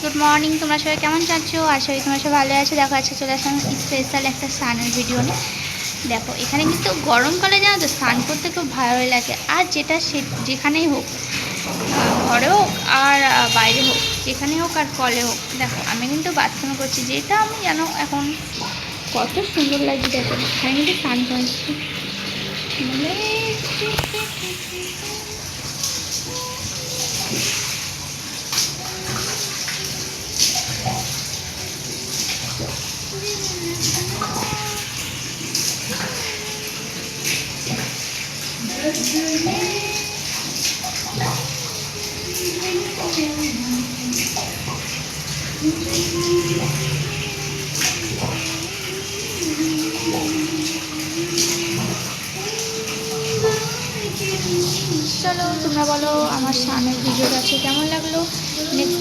Good morning. তোমরা সবাই কেমন যাচ্ছো? আশা করি তোমরা সবাই ভালো আছো। দেখো আজকে চলে আসলাম স্পেশাল একটা স্নানের ভিডিও নিয়ে। দেখো এখানে কিন্তু গরমকালে জানো তো স্নান করতে খুব ভালোই লাগে। আর যেটা সে যেখানেই হোক, ঘরে হোক আর বাইরে হোক, যেখানে হোক আর কলে হোক, দেখো আমি কিন্তু বাথরুমে করছি, যেটা আমি জানো এখন কত সুন্দর লাগছে। দেখো এখানে কিন্তু স্নান করছি মানে চলো তোমরা বলো আমার স্নানের ভিডিওটা আছে কেমন লাগলো। নেক্সট